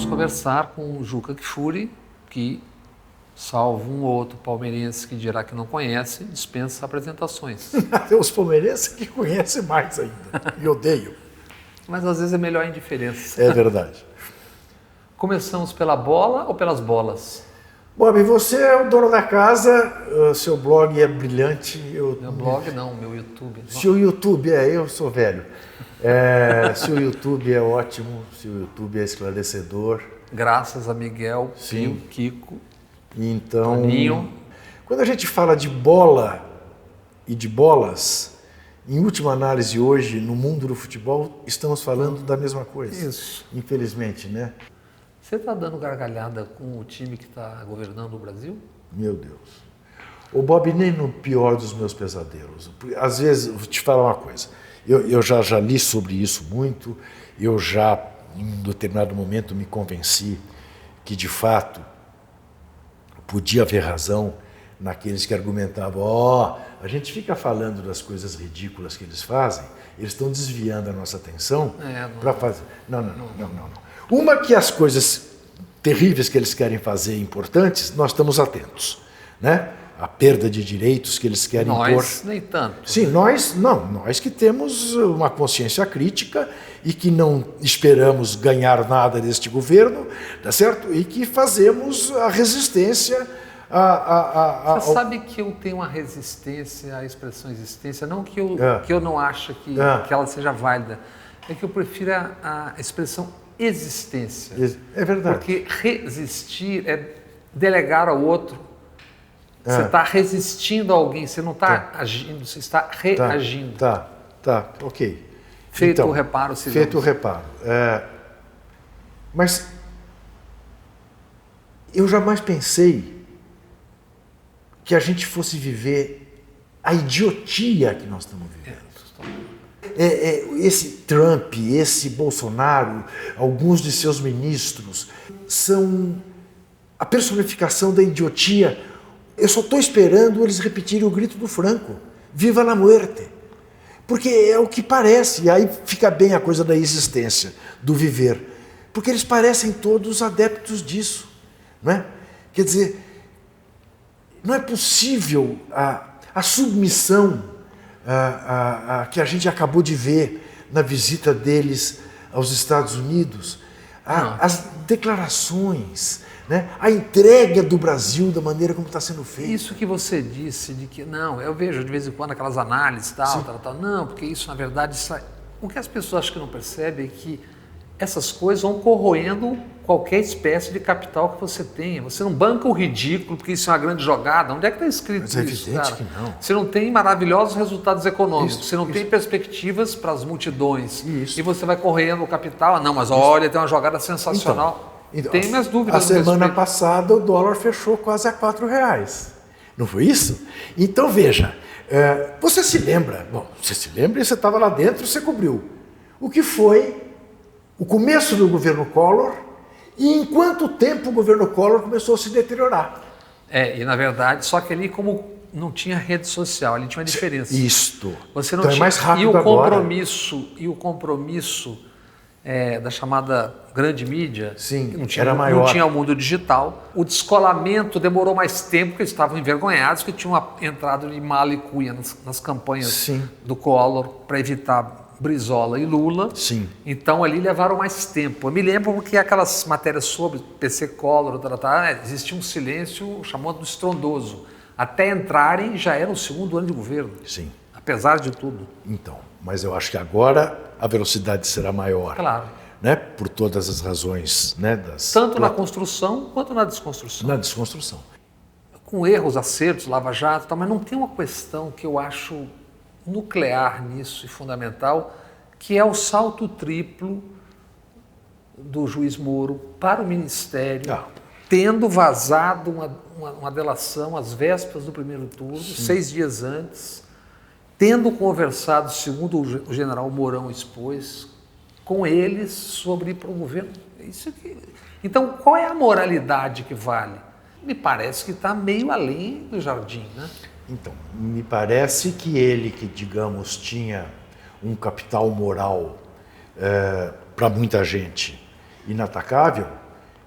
vamos conversar com o Juca Kfouri, que, salvo um ou outro palmeirense que dirá que não conhece, dispensa apresentações. Tem os palmeirenses que conhecem mais ainda, e odeiam. Mas às vezes é melhor a indiferença. É verdade. Começamos pela bola ou pelas bolas? Bob, você é o dono da casa, seu blog é brilhante. Meu blog não, meu YouTube. Se o YouTube eu sou velho. Se o YouTube é ótimo, se o YouTube é esclarecedor. Graças a Miguel, Sim. Pio, Kiko, Então, Toninho. quando a gente fala de bola e de bolas, em última análise hoje, no mundo do futebol, estamos falando da mesma coisa. Isso. Infelizmente, né? Você está dando gargalhada com o time que está governando o Brasil? Meu Deus. O Bob, nem no pior dos meus pesadelos. Às vezes, vou te falar uma coisa. Eu já li sobre isso muito. Eu já, em um determinado momento, me convenci que, de fato, podia haver razão naqueles que argumentavam: a gente fica falando das coisas ridículas que eles fazem, eles estão desviando a nossa atenção para fazer... Não. Uma que as coisas terríveis que eles querem fazer importantes, nós estamos atentos, né? A perda de direitos que eles querem impor. Nós, nem tanto. Sim, nós que temos uma consciência crítica e que não esperamos ganhar nada deste governo, tá certo? E que fazemos a resistência Você sabe que eu tenho uma resistência à expressão existência, não que eu não ache que ela seja válida, é que eu prefiro a expressão existência. É verdade. Porque resistir é delegar ao outro. Você está resistindo a alguém, você não está agindo, você está reagindo. Tá, ok. Feito então, o reparo, se feito o reparo. Mas eu jamais pensei que a gente fosse viver a idiotia que nós estamos vivendo. Esse Trump, esse Bolsonaro, alguns de seus ministros, são a personificação da idiotia. Eu só estou esperando eles repetirem o grito do Franco: Viva la muerte! Porque é o que parece, e aí fica bem a coisa da existência, do viver. Porque eles parecem todos adeptos disso, não é? Quer dizer, não é possível a submissão que a gente acabou de ver na visita deles aos Estados Unidos, as declarações, né? A entrega do Brasil da maneira como está sendo feita. Isso que você disse, de que não, eu vejo de vez em quando aquelas análises, tal, não, porque isso na verdade, o que as pessoas acho que não percebem é que essas coisas vão corroendo qualquer espécie de capital que você tenha. Você não banca o ridículo, porque isso é uma grande jogada. Onde é que está escrito isso? É evidente, cara? Que não. Você não tem maravilhosos resultados econômicos, você não tem isso. Perspectivas para as multidões. Isso. E você vai correndo o capital. Não, mas olha, tem uma jogada sensacional. Então, tem minhas dúvidas. A semana passada o dólar fechou quase a R$4. Não foi isso? Então veja, você se lembra, você se lembra e você estava lá dentro, você cobriu. O que foi o começo do governo Collor e em quanto tempo o governo Collor começou a se deteriorar. E na verdade, só que ali como não tinha rede social, ali tinha uma diferença. Isto. Você não então tinha, é mais rápido e o compromisso da chamada grande mídia, sim, não tinha, era maior. Não tinha o mundo digital. O descolamento demorou mais tempo, porque eles estavam envergonhados, que tinham entrado de mala e cuia nas campanhas do Collor para evitar Brizola e Lula. Sim. Então ali levaram mais tempo. Eu me lembro porque aquelas matérias sobre PC Collor, existia um silêncio chamado estrondoso. Até entrarem já era o segundo ano de governo. Sim. Apesar de tudo. Então, mas eu acho que agora a velocidade será maior. Claro. Né? Por todas as razões. Né? Tanto na construção quanto na desconstrução. Na desconstrução. Com erros, acertos, lava-jato, mas não tem uma questão que eu acho nuclear nisso e fundamental, que é o salto triplo do juiz Moro para o Ministério, tendo vazado uma delação às vésperas do primeiro turno, 6 dias antes, tendo conversado, segundo o general Mourão expôs, com eles sobre ir para o governo. Isso aqui. Então, qual é a moralidade que vale? Me parece que está meio além do jardim, né? Então, me parece que ele, que digamos tinha um capital moral para muita gente inatacável,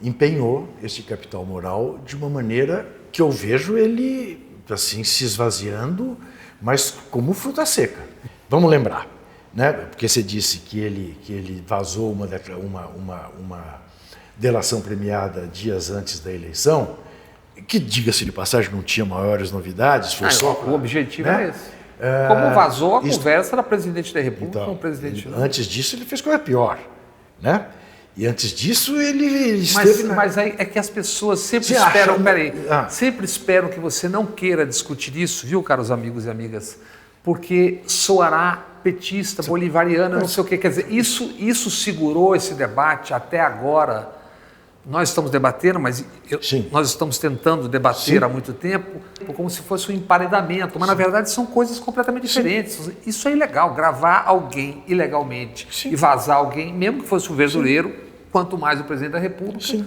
empenhou esse capital moral de uma maneira que eu vejo ele assim se esvaziando, mas como fruta seca. Vamos lembrar, né? Porque você disse que ele vazou uma delação premiada dias antes da eleição, que, diga-se de passagem, não tinha maiores novidades, foi só... O objetivo, né? é esse. Como vazou a conversa da presidente da República Então, com o presidente... antes disso ele fez coisa pior, né? E antes disso ele esteve... Mas aí é que as pessoas sempre Você esperam... acha... Peraí, sempre esperam que você não queira discutir isso, viu, caros amigos e amigas? Porque soará petista, bolivariana, não sei o quê. Quer dizer, isso segurou esse debate até agora. Nós estamos debatendo, mas nós estamos tentando debater há muito tempo, como se fosse um emparedamento, mas na verdade são coisas completamente diferentes. Isso é ilegal, gravar alguém ilegalmente e vazar alguém, mesmo que fosse o verdureiro, quanto mais o presidente da República.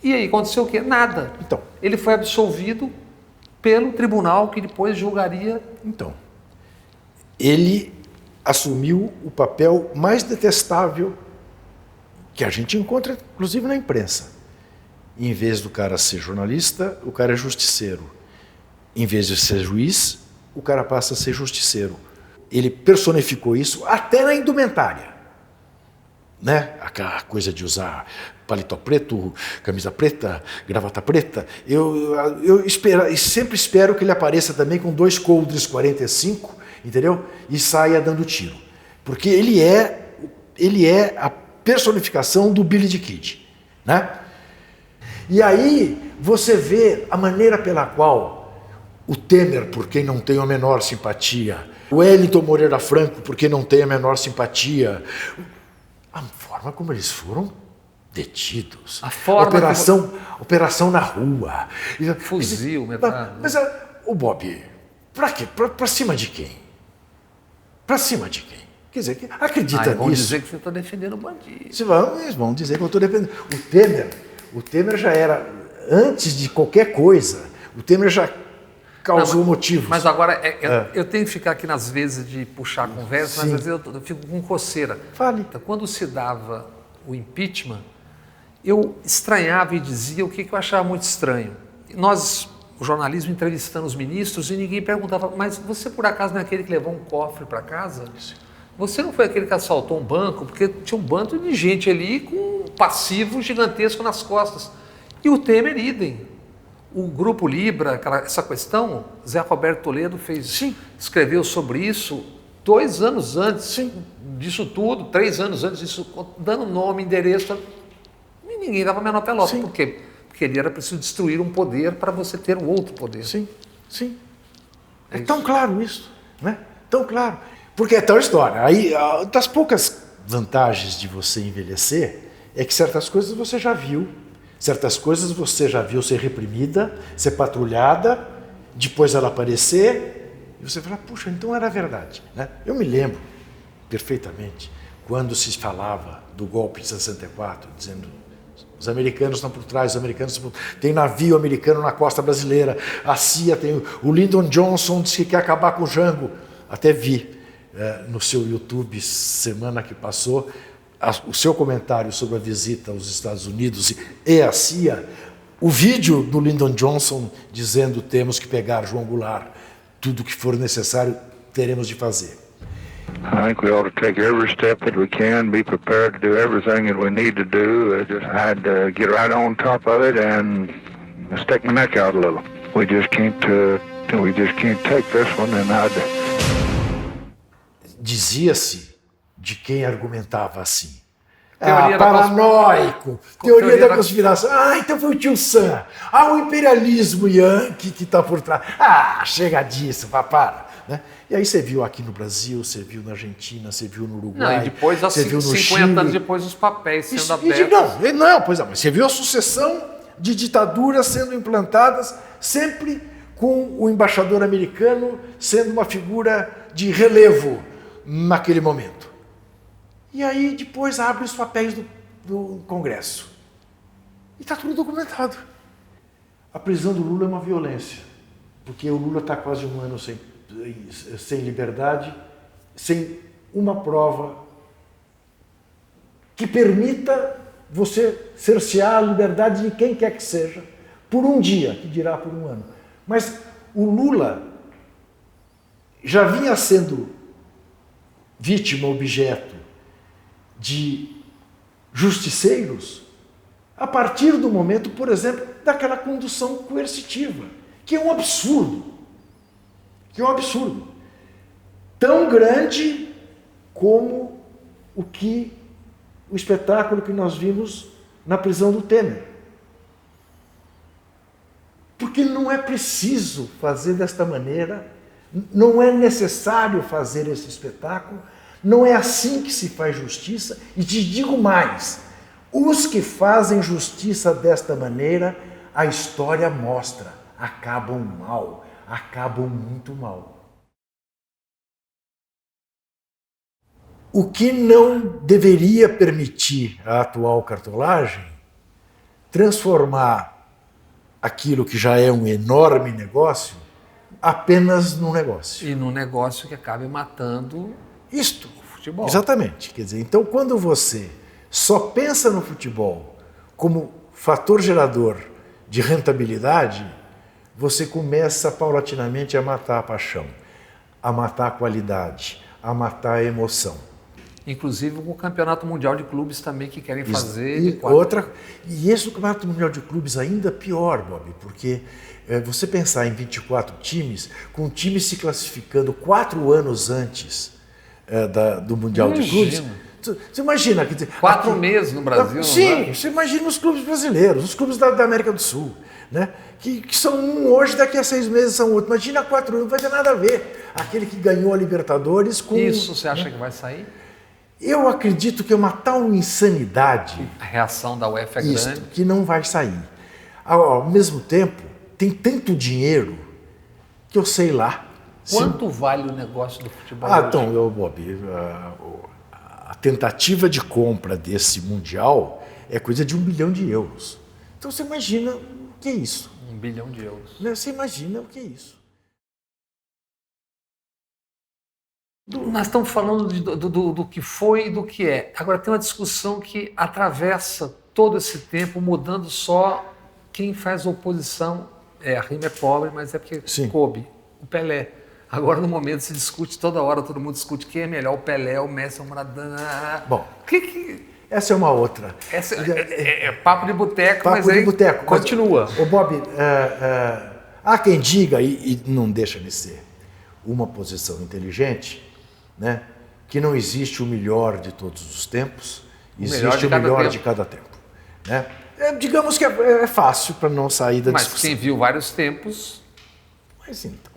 E aí aconteceu o quê? Nada. Então, ele foi absolvido pelo tribunal que depois julgaria. Então, ele assumiu o papel mais detestável que a gente encontra, inclusive, na imprensa. Em vez do cara ser jornalista, o cara é justiceiro. Em vez de ser juiz, o cara passa a ser justiceiro. Ele personificou isso até na indumentária. Né? Aquela coisa de usar paletó preto, camisa preta, gravata preta. Eu sempre espero que ele apareça também com 2 coldres 45, entendeu? E saia dando tiro. Porque ele é a personificação do Billy the Kid, né? E aí você vê a maneira pela qual o Temer, por quem não tem a menor simpatia, o Wellington Moreira Franco, por quem não tem a menor simpatia, a forma como eles foram detidos, a forma operação na rua, fuzil, metade. Mas o Bob, para quê? Para cima de quem? Para cima de quem? Quer dizer, acredita nisso? Vão dizer que você está defendendo o bandido. Eles vão dizer que eu estou defendendo. O Temer já era, antes de qualquer coisa, o Temer já causou motivos. Mas agora, eu tenho que ficar aqui nas vezes de puxar a conversa, mas às vezes eu fico com coceira. Fale. Então, quando se dava o impeachment, eu estranhava e dizia o que eu achava muito estranho. Nós, o jornalismo, entrevistando os ministros e ninguém perguntava, mas você por acaso não é aquele que levou um cofre para casa? Você não foi aquele que assaltou um banco? Porque tinha um bando de gente ali com um passivo gigantesco nas costas. E o Temer, idem. O Grupo Libra, essa questão, Zé Roberto Toledo escreveu sobre isso 2 anos antes disso tudo, 3 anos antes disso, dando nome, endereço. E ninguém dava a menor pelota. Por quê? Porque ele era preciso destruir um poder para você ter um outro poder. É tão claro isso, né? Tão claro. Porque é tal história. Aí, das poucas vantagens de você envelhecer, é que certas coisas você já viu. Certas coisas você já viu ser reprimida, ser patrulhada, depois ela aparecer, e você fala, puxa, então era verdade. Né? Eu me lembro perfeitamente quando se falava do golpe de 64, dizendo os americanos estão por trás, os americanos estão por... Tem navio americano na costa brasileira, a CIA tem... O Lyndon Johnson disse que quer acabar com o Jango. Até vi no seu YouTube, semana que passou, o seu comentário sobre a visita aos Estados Unidos e a CIA, o vídeo do Lyndon Johnson dizendo temos que pegar João Goulart, tudo que for necessário teremos de fazer. I think we ought to take every step that we can, be prepared to do everything that we need to do. I'd get right on top of it and stick my neck out a little. We just can't take this one, and Dizia-se de quem argumentava assim. Paranoico. Teoria da conspiração. Então foi o tio Sam. O imperialismo yankee que está por trás. Chega disso, para. Né? E aí você viu aqui no Brasil, você viu na Argentina, você viu no Uruguai. Não, e depois, você viu no 50 Chile. anos depois, os papéis sendo abertos. Mas você viu a sucessão de ditaduras sendo implantadas, sempre com o embaixador americano sendo uma figura de relevo naquele momento. E aí depois abre os papéis do Congresso. E está tudo documentado. A prisão do Lula é uma violência, porque o Lula está quase 1 ano sem liberdade, sem uma prova que permita você cercear a liberdade de quem quer que seja, por um dia, que dirá por um ano. Mas o Lula já vinha sendo vítima, objeto de justiceiros a partir do momento, por exemplo, daquela condução coercitiva, que é um absurdo. Que é um absurdo. Tão grande como o espetáculo que nós vimos na prisão do Temer. Porque não é preciso fazer desta maneira, não é necessário fazer esse espetáculo, não é assim que se faz justiça, e te digo mais, os que fazem justiça desta maneira, a história mostra, acabam mal, acabam muito mal. O que não deveria permitir a atual cartolagem transformar aquilo que já é um enorme negócio apenas num negócio. E num negócio que acabe matando Isto. o futebol. Exatamente. Quer dizer, então quando você só pensa no futebol como fator gerador de rentabilidade, você começa paulatinamente a matar a paixão, a matar a qualidade, a matar a emoção. Inclusive com o Campeonato Mundial de Clubes também que querem fazer. E esse do Campeonato Mundial de Clubes ainda pior, Bob, porque você pensar em 24 times, com times se classificando 4 anos antes do Mundial de Clubes. Você imagina, quer dizer, 4 meses no Brasil. Sim, você imagina os clubes brasileiros, os clubes da América do Sul, né? Que são um hoje, daqui a 6 meses são outro. Imagina 4 anos, não vai ter nada a ver. Aquele que ganhou a Libertadores com... Isso você acha que vai sair? Eu acredito que é uma tal insanidade... A reação da UEFA é grande. Que não vai sair. Ao mesmo tempo, tem tanto dinheiro que eu sei lá. Quanto vale o negócio do futebol hoje? Então, Bob, a tentativa de compra desse Mundial é coisa de €1 bilhão. Então você imagina o que é isso. €1 bilhão. Você imagina o que é isso. Nós estamos falando do que foi e do que é. Agora tem uma discussão que atravessa todo esse tempo, mudando só quem faz oposição. A rima é pobre, mas é porque coube. O Pelé. Agora no momento se discute, toda hora todo mundo discute quem é melhor, o Pelé, o Messi, o Maradona. Bom, essa é uma outra. Essa é papo de boteco, mas de aí boteco. continua. Ô Bob, há quem diga, e não deixa de ser uma posição inteligente, né, que não existe o melhor de todos os tempos, existe o melhor de cada tempo. Né? Digamos que é fácil para não sair da discussão. Mas quem viu vários tempos... Mas então,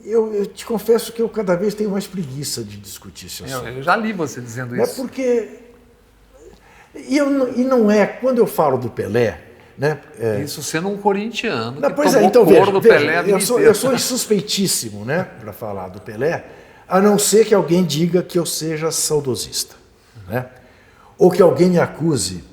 eu te confesso que eu cada vez tenho mais preguiça de discutir esse assunto. Eu já li você dizendo isso. Porque... E não é, quando eu falo do Pelé... Né, isso sendo um corintiano que tomou então, couro do Pelé. Eu sou insuspeitíssimo, né, para falar do Pelé, a não ser que alguém diga que eu seja saudosista. Né? Ou que alguém me acuse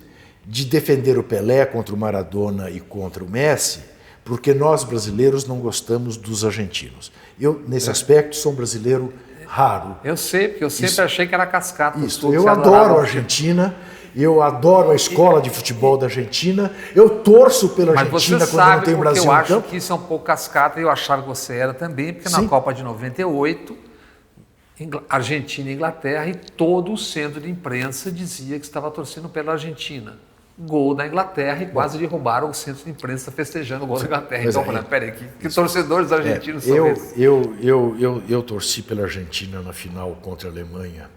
de defender o Pelé contra o Maradona e contra o Messi, porque nós brasileiros não gostamos dos argentinos. Eu, nesse aspecto, sou um brasileiro raro. Eu sei, porque eu sempre achei que era cascata. Eu adoro a Argentina, eu adoro a escola de futebol da Argentina, eu torço pela Argentina quando não tem Brasil. Eu acho que isso é um pouco cascata, e eu achava que você era também, porque na Copa de 98... Argentina e Inglaterra, e todo o centro de imprensa dizia que estava torcendo pela Argentina. Gol da Inglaterra e quase derrubaram o centro de imprensa festejando o gol da Inglaterra. Então, peraí, que torcedores argentinos são esses? Eu torci pela Argentina na final contra a Alemanha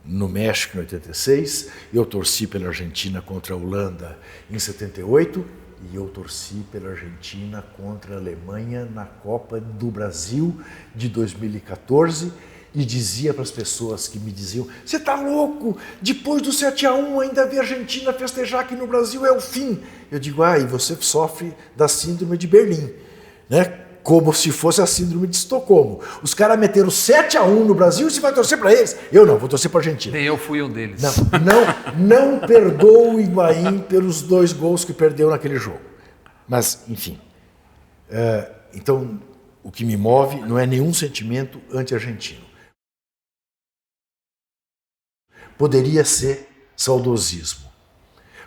no México em 86, eu torci pela Argentina contra a Holanda em 78 e eu torci pela Argentina contra a Alemanha na Copa do Brasil de 2014. E dizia para as pessoas que me diziam: você está louco? Depois do 7-1 ainda ver a Argentina festejar aqui no Brasil é o fim. Eu digo, e você sofre da síndrome de Berlim, né? Como se fosse a síndrome de Estocolmo. Os caras meteram 7-1 no Brasil e você vai torcer para eles? Eu não, vou torcer para a Argentina. Nem eu fui um deles. Não perdoo o Higuaín pelos 2 gols que perdeu naquele jogo. Mas, enfim. Então, o que me move não é nenhum sentimento anti-argentino. Poderia ser saudosismo.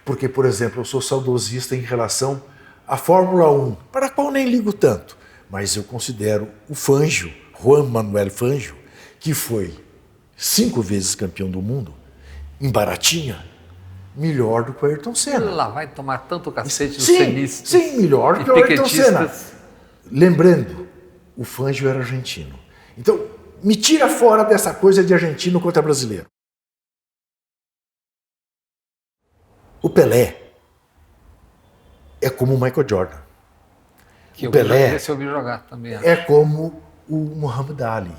Porque, por exemplo, eu sou saudosista em relação à Fórmula 1, para a qual nem ligo tanto, mas eu considero o Fangio, Juan Manuel Fangio, que foi 5 vezes campeão do mundo, em baratinha, melhor do que o Ayrton Senna. Lá vai tomar tanto cacete dos Sim, tenistas. sim, melhor que o Ayrton Senna. Lembrando, o Fangio era argentino. Então, me tira fora dessa coisa de argentino contra brasileiro. O Pelé é como o Michael Jordan. Que o Pelé esse eu vi jogar também. é como o Muhammad Ali.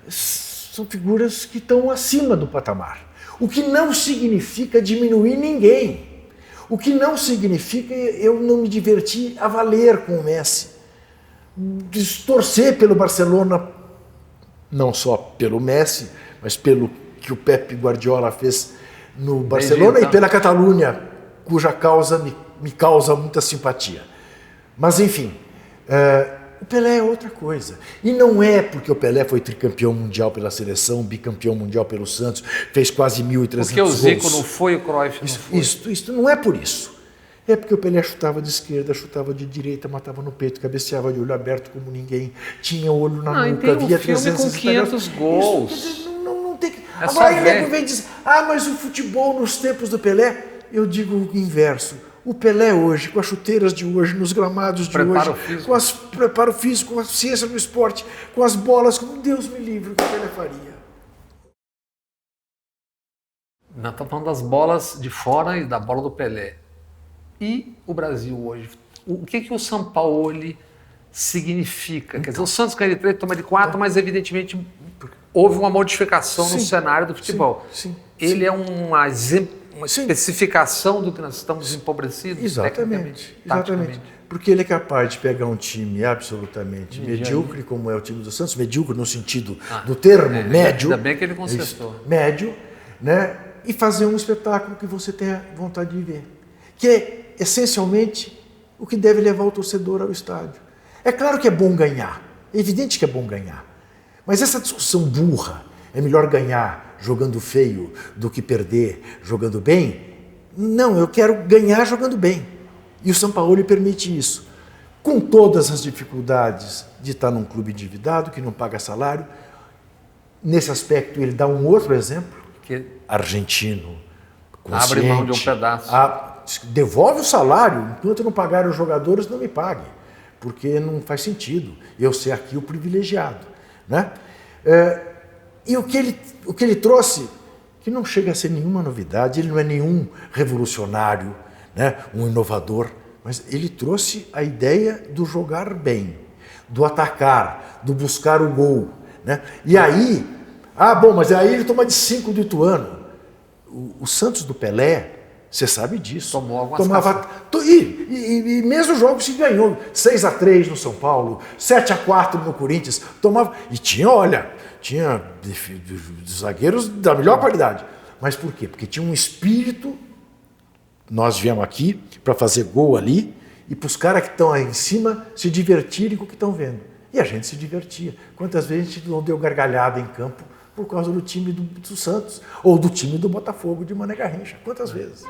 São figuras que estão acima do patamar. O que não significa diminuir ninguém. O que não significa eu não me divertir a valer com o Messi. Torcer pelo Barcelona, não só pelo Messi, mas pelo que o Pep Guardiola fez no Barcelona e pela Catalunha, cuja causa me causa muita simpatia. Mas, enfim, o Pelé é outra coisa. E não é porque o Pelé foi tricampeão mundial pela seleção, bicampeão mundial pelo Santos, fez quase 1.300 gols. Porque o Zico não foi, o Cruyff não foi. Isso não é por isso. É porque o Pelé chutava de esquerda, chutava de direita, matava no peito, cabeceava de olho aberto como ninguém, tinha olho na nuca, via 300 com 500 gols. Isso, não tem que... É Agora ele vem dizer, mas o futebol nos tempos do Pelé, eu digo o inverso. O Pelé hoje, com as chuteiras de hoje, nos gramados de preparo hoje, físico. com o preparo físico, com a ciência no esporte, com as bolas, como Deus me livre, o que o Pelé faria? Nós estamos falando das bolas de fora e da bola do Pelé. E o Brasil hoje? O que o Sampaoli significa? Quer dizer, o Santos ganha de 3, toma de 4, mas evidentemente houve uma modificação no cenário do futebol. Sim. Ele é uma especificação do que nós estamos empobrecidos? Exatamente. Porque ele é capaz de pegar um time absolutamente medíocre, como é o time do Santos, medíocre no sentido do termo, médio. Ainda bem que ele consertou. Médio, né? E fazer um espetáculo que você tenha vontade de ver. Que é, essencialmente, o que deve levar o torcedor ao estádio. É claro que é bom ganhar. É evidente que é bom ganhar. Mas essa discussão burra, é melhor ganhar jogando feio do que perder jogando bem? Não, eu quero ganhar jogando bem. E o Sampaoli permite isso. Com todas as dificuldades de estar num clube endividado, que não paga salário. Nesse aspecto, ele dá um outro exemplo. Argentino, consciente. Abre mão de um pedaço. Devolve o salário. Enquanto não pagar os jogadores, não me pague. Porque não faz sentido eu ser aqui o privilegiado. Né? E o que ele trouxe, que não chega a ser nenhuma novidade, ele não é nenhum revolucionário, né? Um inovador, mas ele trouxe a ideia do jogar bem, do atacar, do buscar o gol. Né? E aí, mas aí ele toma de 5 do Ituano. O Santos do Pelé, você sabe disso. Tomava e mesmo jogos que ganhou 6-3 no São Paulo, 7-4 no Corinthians, tomava. E tinha zagueiros da melhor qualidade. Mas por quê? Porque tinha um espírito. Nós viemos aqui para fazer gol ali e para os caras que estão aí em cima se divertirem com o que estão vendo. E a gente se divertia. Quantas vezes a gente não deu gargalhada em campo por causa do time do Santos ou do time do Botafogo de Mané Garrincha? Quantas vezes?